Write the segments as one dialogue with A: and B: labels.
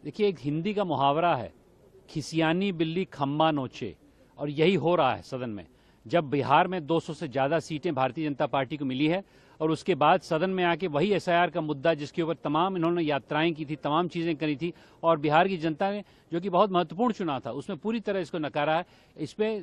A: देखिए, एक हिंदी का मुहावरा है, खिसियानी बिल्ली खम्बा नोचे, और यही हो रहा है सदन में। जब बिहार में 200 से ज्यादा सीटें भारतीय जनता पार्टी को मिली है और उसके बाद सदन में आके वही एसआईआर का मुद्दा, जिसके ऊपर तमाम इन्होंने यात्राएं की थी, तमाम चीजें करी थी, और बिहार की जनता ने, जो कि बहुत महत्वपूर्ण चुनाव था, उसमें पूरी तरह इसको नकारा है। इस पे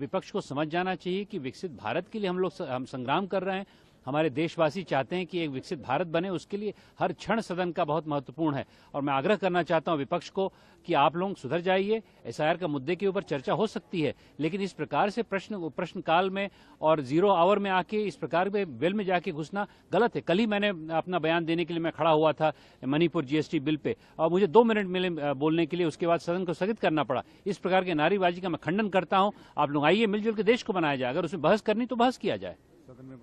A: विपक्ष को समझ जाना चाहिए कि विकसित भारत के लिए हम संग्राम कर रहे हैं। हमारे देशवासी चाहते हैं कि एक विकसित भारत बने, उसके लिए हर क्षण सदन का बहुत महत्वपूर्ण है। और मैं आग्रह करना चाहता हूं विपक्ष को कि आप लोग सुधर जाइए। एसआईआर का मुद्दे के ऊपर चर्चा हो सकती है, लेकिन इस प्रकार से प्रश्नकाल में और जीरो आवर में आके इस प्रकार के बिल में जाके घुसना गलत है। कल ही मैंने अपना बयान देने के लिए मैं खड़ा हुआ था मणिपुर जीएसटी बिल पे, और मुझे 2 मिनट मिले बोलने के लिए, उसके बाद सदन को स्थगित करना पड़ा। इस प्रकार के नारेबाजी का मैं खंडन करता हूं। आप लोग आइए, मिलजुल के देश को बनाया जाए। अगर उसमें बहस करनी तो बहस किया जाए।
B: सदन में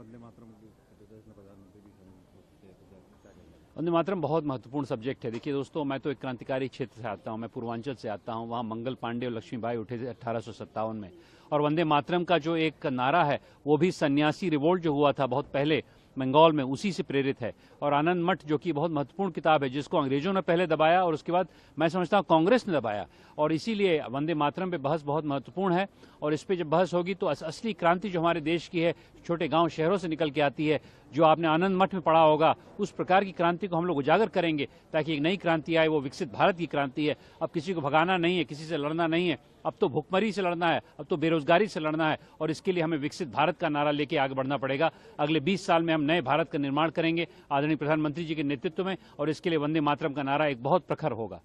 B: वंदे
A: मातरम बहुत महत्वपूर्ण सब्जेक्ट है। देखिए दोस्तों, मैं तो एक क्रांतिकारी क्षेत्र से आता हूं, मैं पूर्वांचल से आता हूं। वहां मंगल पांडे और लक्ष्मीबाई उठे थे 1857 में, और वंदे मातरम का जो एक नारा है वो भी सन्यासी रिवोल्ट जो हुआ था बहुत पहले बंगाल में, उसी से प्रेरित है। और आनंद मठ, जो कि बहुत महत्वपूर्ण किताब है, जिसको अंग्रेजों ने पहले दबाया और उसके बाद मैं समझता हूं कांग्रेस ने दबाया, और इसीलिए वंदे मातरम पे बहस बहुत महत्वपूर्ण है। और इस पे जब बहस होगी तो असली क्रांति जो हमारे देश की है, छोटे गांव शहरों से निकल के आती है, जो आपने आनंद मठ में पढ़ा होगा, उस प्रकार की क्रांति को हम लोग उजागर करेंगे, ताकि एक नई क्रांति आए। वो विकसित भारत की क्रांति है। अब किसी को भगाना नहीं है, किसी से लड़ना नहीं है, अब तो भुखमरी से लड़ना है, अब तो बेरोजगारी से लड़ना है, और इसके लिए हमें विकसित भारत का नारा लेके आगे बढ़ना पड़ेगा। अगले 20 साल में हम नए भारत का निर्माण करेंगे आदरणीय प्रधानमंत्री जी के नेतृत्व में, और इसके लिए वंदे मातरम का नारा एक बहुत प्रखर होगा।